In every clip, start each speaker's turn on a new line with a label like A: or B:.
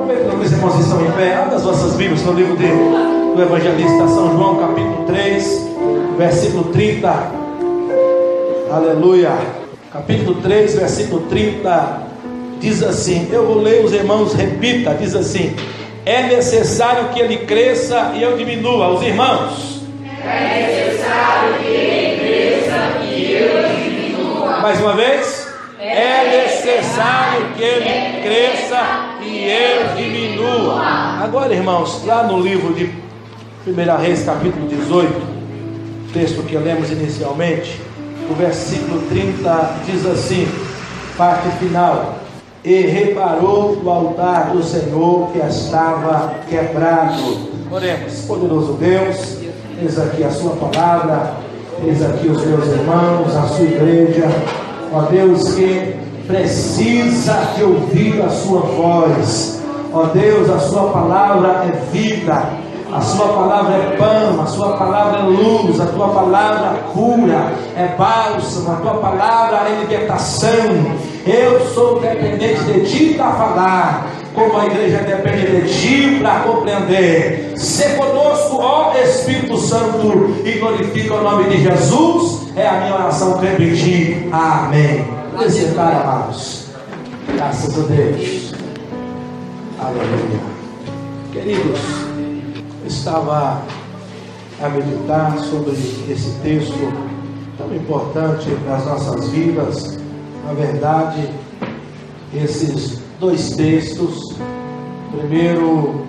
A: Aproveitando que os irmãos estão em pé, abra as vossas Bíblias no livro do evangelista São João, capítulo 3, versículo 30. Aleluia. Capítulo 3, versículo 30, diz assim, eu vou ler, os irmãos repita, diz assim: é necessário que ele cresça e eu diminua. Os irmãos,
B: é necessário que ele cresça e eu diminua.
A: Mais uma vez, é necessário que ele cresça e eu diminua. Agora, irmãos, lá no livro de 1 Reis, capítulo 18, texto que lemos inicialmente, o versículo 30 diz assim, parte final: e reparou o altar do Senhor que estava quebrado. Oremos. Poderoso Deus, eis aqui a sua palavra, eis aqui os meus irmãos, a sua igreja, ó Deus, que precisa de ouvir a sua voz. Ó Deus, a sua palavra é vida, a sua palavra é pão, a sua palavra é luz, a tua palavra é cura, é bálsamo, a tua palavra é libertação. Eu sou dependente de ti para falar, como a igreja depende de ti para compreender. Se conosco, ó Espírito Santo, e glorifica o nome de Jesus, é a minha oração crendo em ti. Amém. Sentar, amados. Graças a Deus. Aleluia. Queridos, eu estava a meditar sobre esse texto tão importante nas nossas vidas. Na verdade, esses dois textos, primeiro,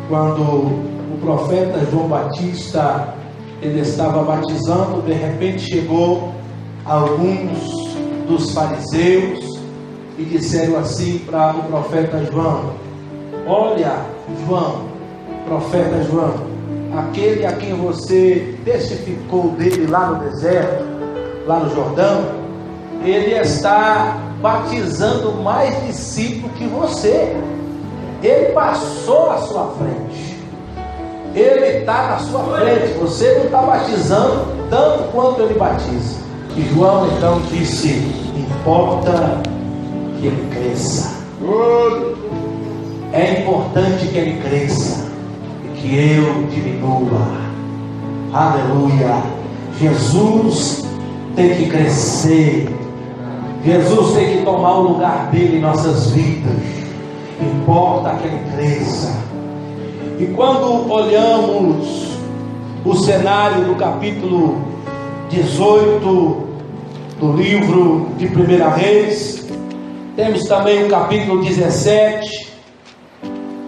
A: quando o profeta João Batista, ele estava batizando, de repente chegou alguns dos fariseus e disseram assim para o profeta João: olha, João, profeta João, aquele a quem você testificou dele lá no deserto, lá no Jordão, ele está batizando mais discípulos que você. Ele passou à sua frente, ele está na sua frente, você não está batizando tanto quanto ele batiza. E João então disse: importa que ele cresça. É importante que ele cresça e que eu diminua. Aleluia. Jesus tem que crescer, Jesus tem que tomar o lugar dele em nossas vidas. Importa que ele cresça. E quando olhamos o cenário do capítulo 18 do livro de 1 Reis, temos também o capítulo 17,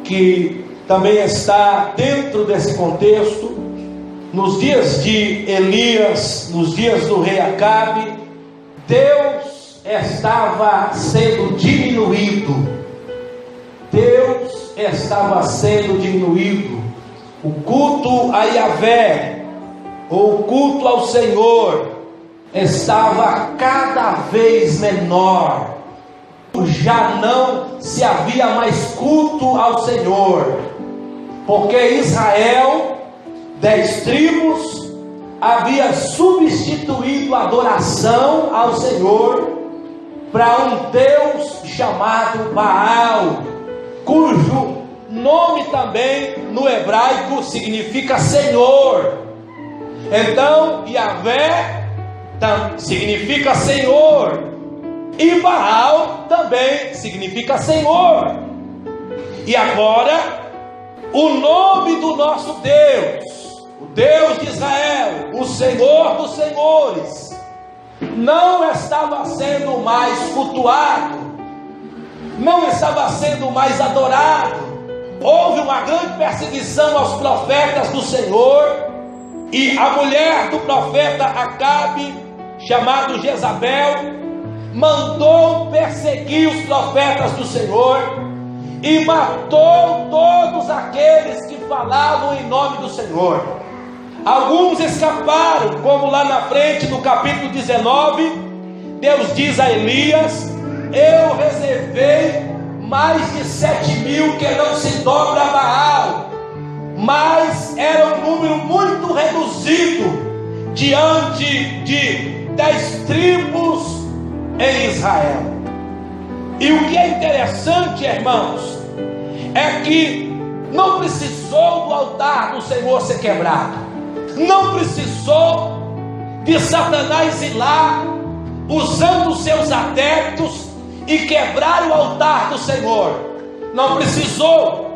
A: que também está dentro desse contexto. Nos dias de Elias, nos dias do rei Acabe, Deus estava sendo diminuído. Deus estava sendo diminuído. O culto a Yahvé, ou o culto ao Senhor, estava cada vez menor. Já não se havia mais culto ao Senhor, porque Israel, 10 tribos, havia substituído a adoração ao Senhor para um Deus chamado Baal, cujo nome também no hebraico significa Senhor. Então Yahvé significa Senhor, e Baal também significa Senhor. E agora, o nome do nosso Deus, o Deus de Israel, o Senhor dos senhores, não estava sendo mais cultuado, não estava sendo mais adorado. Houve uma grande perseguição aos profetas do Senhor, e a mulher do profeta Acabe, chamado Jezabel, mandou perseguir os profetas do Senhor e matou todos aqueles que falavam em nome do Senhor. Alguns escaparam, como lá na frente do capítulo 19, Deus diz a Elias: eu reservei mais de 7.000 que não se dobra a Baal, mas era um número muito reduzido diante de 10 tribos em Israel. E o que é interessante, irmãos, é que não precisou do altar do Senhor ser quebrado, não precisou de Satanás ir lá usando os seus adeptos e quebrar o altar do Senhor. Não precisou,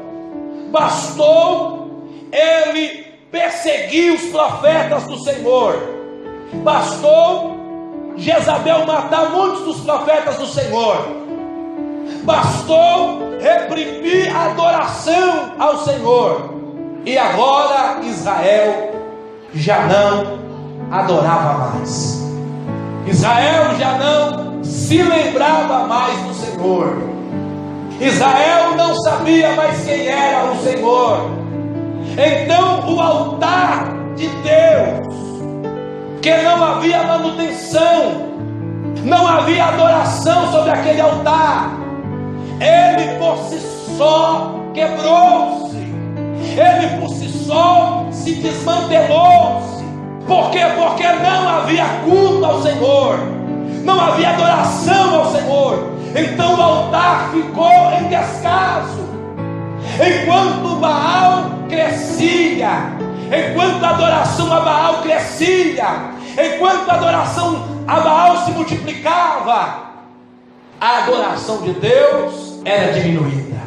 A: bastou ele perseguir os profetas do Senhor, bastou Jezabel matar muitos dos profetas do Senhor, bastou reprimir a adoração ao Senhor, e agora Israel já não adorava mais. Israel já não se lembrava mais do Senhor. Israel não sabia mais quem era o Senhor. Então o altar de Deus, que não havia manutenção, não havia adoração sobre aquele altar, ele por si só quebrou-se, ele por si só se desmantelou-se. Por quê? Porque não havia culto ao Senhor, não havia adoração ao Senhor. Então o altar ficou em descaso. Enquanto Baal crescia, enquanto a adoração a Baal crescia, enquanto a adoração a Baal se multiplicava, a adoração de Deus era diminuída.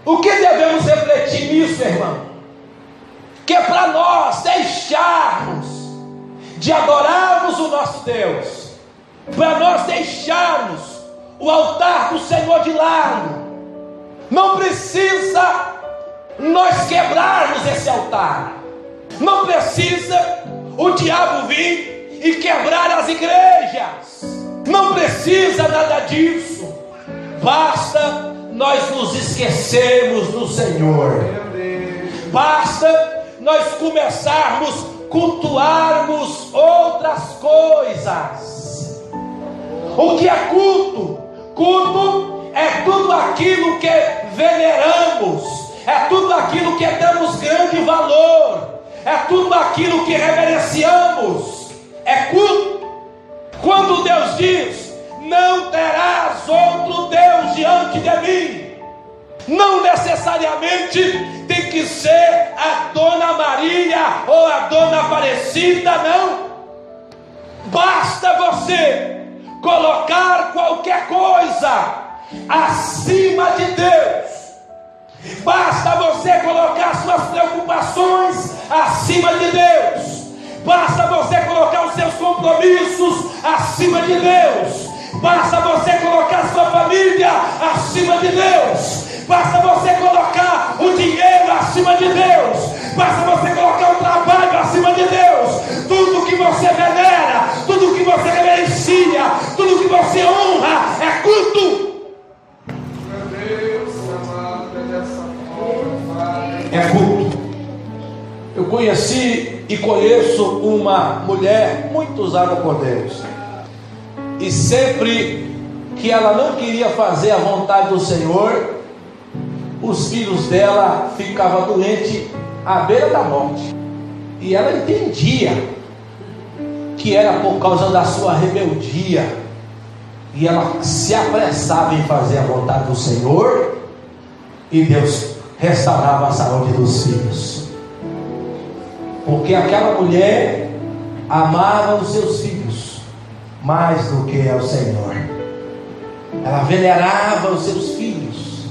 A: O que devemos refletir nisso, irmão? Que é para nós deixarmos de adorarmos o nosso Deus, para nós deixarmos o altar do Senhor de lado. Não precisa nós quebrarmos esse altar, não precisa o diabo vir e quebrar as igrejas, não precisa nada disso. Basta nós nos esquecermos do Senhor, basta nós começarmos a cultuarmos outras coisas. O que é culto? Culto é tudo aquilo que veneramos, é tudo aquilo que damos grande valor, é tudo aquilo que reverenciamos, é culto. Quando Deus diz: não terás outro Deus diante de mim, não necessariamente tem que ser a Dona Maria ou a Dona Aparecida, não. Basta você colocar qualquer coisa acima de Deus, basta você colocar suas preocupações acima de Deus, basta você colocar os seus compromissos acima de Deus, basta você colocar sua família acima de Deus, basta você colocar o dinheiro acima de Deus, basta você colocar o trabalho acima de Deus. Tudo que você venera, tudo que você reverencia, tudo que você honra é culto. É culto. Eu conheci e conheço uma mulher muito usada por Deus, e sempre que ela não queria fazer a vontade do Senhor, os filhos dela ficavam doentes à beira da morte, e ela entendia que era por causa da sua rebeldia, e ela se apressava em fazer a vontade do Senhor, e Deus restaurava a saúde dos filhos, porque aquela mulher amava os seus filhos mais do que ao Senhor, ela venerava os seus filhos.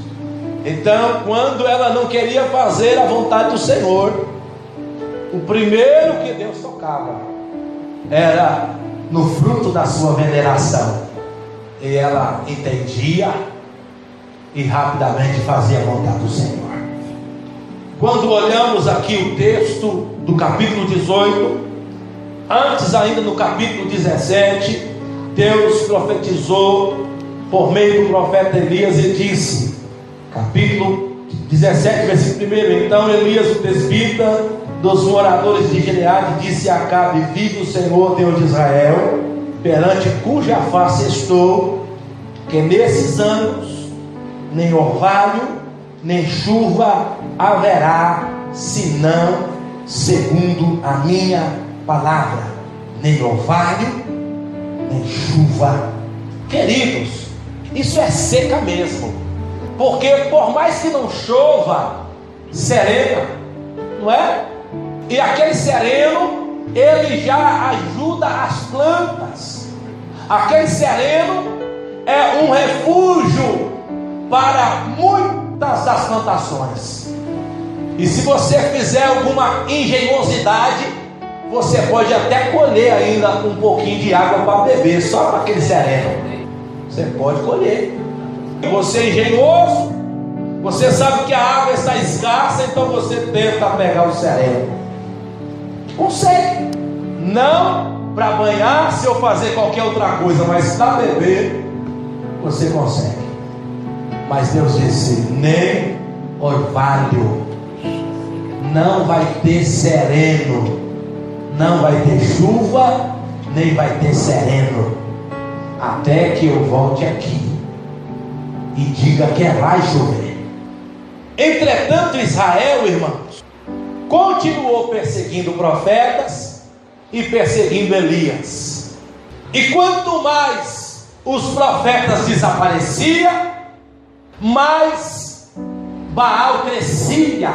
A: Então, quando ela não queria fazer a vontade do Senhor, o primeiro que Deus tocava era no fruto da sua veneração, e ela entendia e rapidamente fazia a vontade do Senhor. Quando olhamos aqui o texto do capítulo 18, antes ainda no capítulo 17, Deus profetizou por meio do profeta Elias e disse, capítulo 17, versículo 1: então Elias, o tesbita dos moradores de Gileade, disse a Acabe: vive o Senhor Deus de Israel, perante cuja face estou, que nesses anos nem orvalho nem chuva haverá, senão segundo a minha palavra. Nem orvalho nem chuva. Queridos, isso é seca mesmo, Porque por mais que não chova, serena, não é? E aquele sereno, ele já ajuda as plantas. Aquele sereno é um refúgio para muitas das plantações. E se você fizer alguma engenhosidade, você pode até colher ainda um pouquinho de água para beber, só para aquele sereno. Você pode colher. Você é engenhoso, você sabe que a água está escassa, então você tenta pegar o sereno. Consegue. Não para banhar-se ou fazer qualquer outra coisa, mas para beber, você consegue. Mas Deus disse: nem orvalho, não vai ter sereno, não vai ter chuva, nem vai ter sereno, até que eu volte aqui e diga que vai chover. Entretanto, Israel, irmãos, continuou perseguindo profetas e perseguindo Elias. E quanto mais os profetas desapareciam, mais Baal crescia.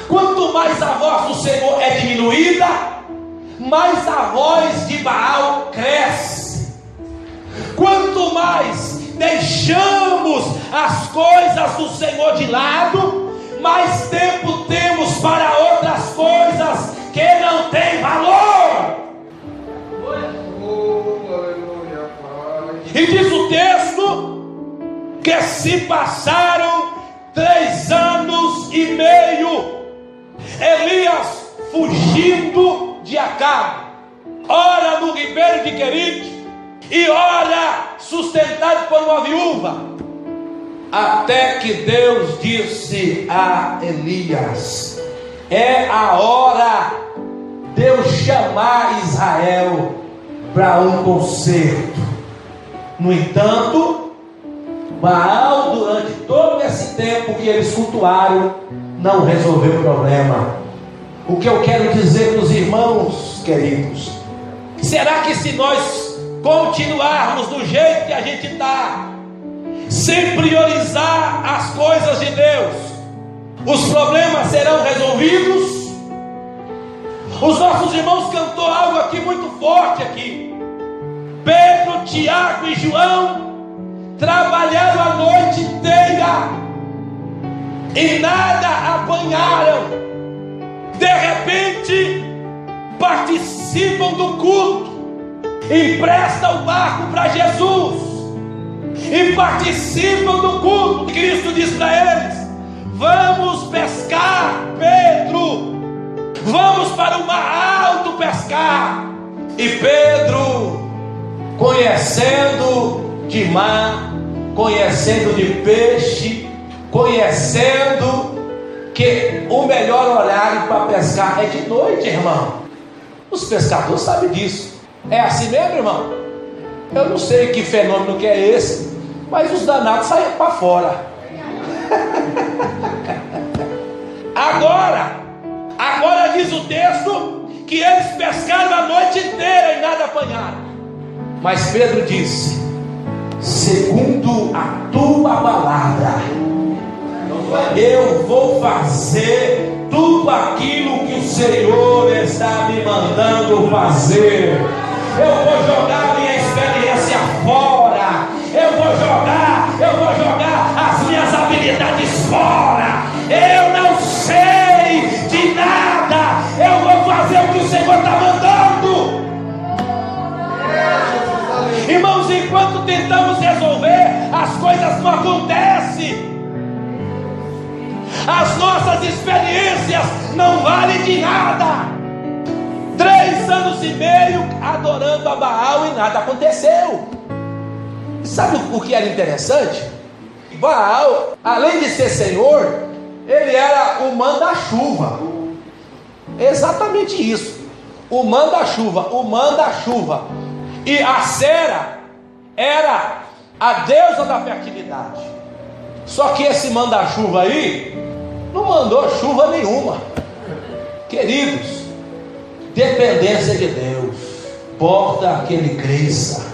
A: Quanto mais a voz do Senhor é diminuída, mais a voz de Baal cresce. Quanto mais deixamos as coisas do Senhor de lado, mais tempo temos para outras coisas que não têm valor. E diz o texto que se passaram 3 anos e meio, Elias fugindo de Acabe, ora no ribeiro de Querite, e ora sustentado por uma viúva, até que Deus disse a Elias: é a hora de eu chamar Israel para um concerto. No entanto, Baal, durante todo esse tempo que eles cultuaram, não resolveu o problema. O que eu quero dizer para os irmãos queridos: será que se nós continuarmos do jeito que a gente está, sem priorizar as coisas de Deus, os problemas serão resolvidos? Os nossos irmãos cantou algo aqui muito forte aqui. Pedro, Tiago e João trabalharam a noite inteira e nada apanharam. De repente participam do culto, emprestam o barco para Jesus e participam do culto. Cristo diz para eles: vamos pescar, Pedro, vamos para o mar alto pescar. E Pedro, conhecendo de mar, conhecendo de peixe, conhecendo que o melhor horário para pescar é de noite, irmão. Os pescadores sabem disso. É assim mesmo, irmão? Eu não sei que fenômeno que é esse, mas os danados saem para fora. Agora diz o texto que eles pescaram a noite inteira e nada apanharam. Mas Pedro disse: segundo a tua palavra, eu vou fazer tudo aquilo que o Senhor está me mandando fazer. Eu vou jogar minha experiência fora. Eu vou jogar as minhas habilidades fora. Eu não sei de nada. Eu vou fazer o que o Senhor está mandando. Irmãos, enquanto tentamos resolver, as coisas não acontecem. As nossas experiências não valem de nada. 3 anos e meio adorando a Baal e nada aconteceu. Sabe o que era interessante? Baal, além de ser senhor, ele era o manda-chuva. Exatamente isso. O manda-chuva. E a Sera era a deusa da fertilidade. Só que esse manda-chuva aí não mandou chuva nenhuma. Queridos, dependência de Deus. Porta que ele cresça.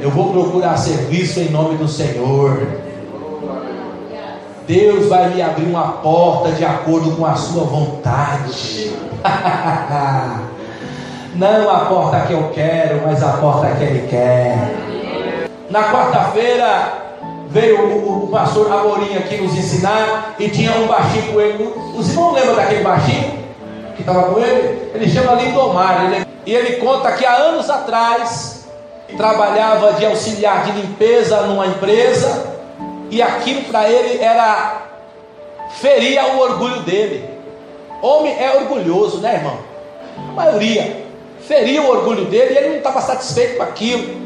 A: Eu vou procurar serviço em nome do Senhor. Deus vai me abrir uma porta de acordo com a sua vontade. Não a porta que eu quero, mas a porta que Ele quer. Na quarta-feira veio o pastor Amorim aqui nos ensinar, e tinha um baixinho com ele. Os irmãos lembram daquele baixinho que estava com ele? Ele chama Lindomar. E ele conta que há anos atrás trabalhava de auxiliar de limpeza numa empresa, e aquilo para ele feria o orgulho dele. Homem é orgulhoso, né, irmão? A maioria feria o orgulho dele, e ele não estava satisfeito com aquilo,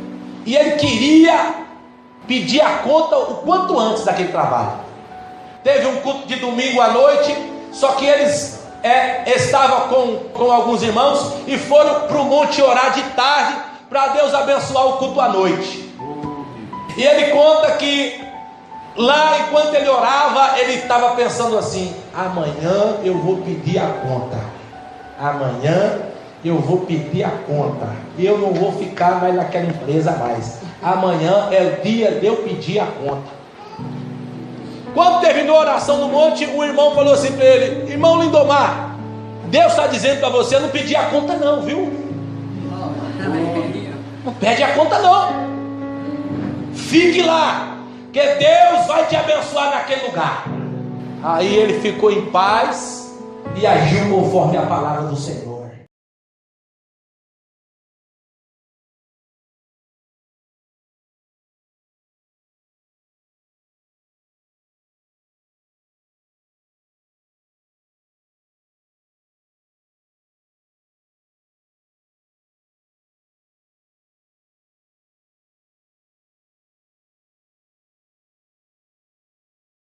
A: e ele queria pedir a conta o quanto antes daquele trabalho. Teve um culto de domingo à noite, só que eles estavam com alguns irmãos e foram para o monte orar de tarde, para Deus abençoar o culto à noite. E ele conta que lá, enquanto ele orava, ele estava pensando assim: amanhã eu vou pedir a conta, amanhã eu vou pedir a conta, eu não vou ficar mais naquela empresa mais, amanhã é o dia de eu pedir a conta. Quando terminou a oração no monte, o irmão falou assim para ele: irmão Lindomar, Deus está dizendo para você não pedir a conta não, viu? Não pede a conta não, fique lá, que Deus vai te abençoar naquele lugar. Aí ele ficou em paz e agiu conforme a palavra do Senhor.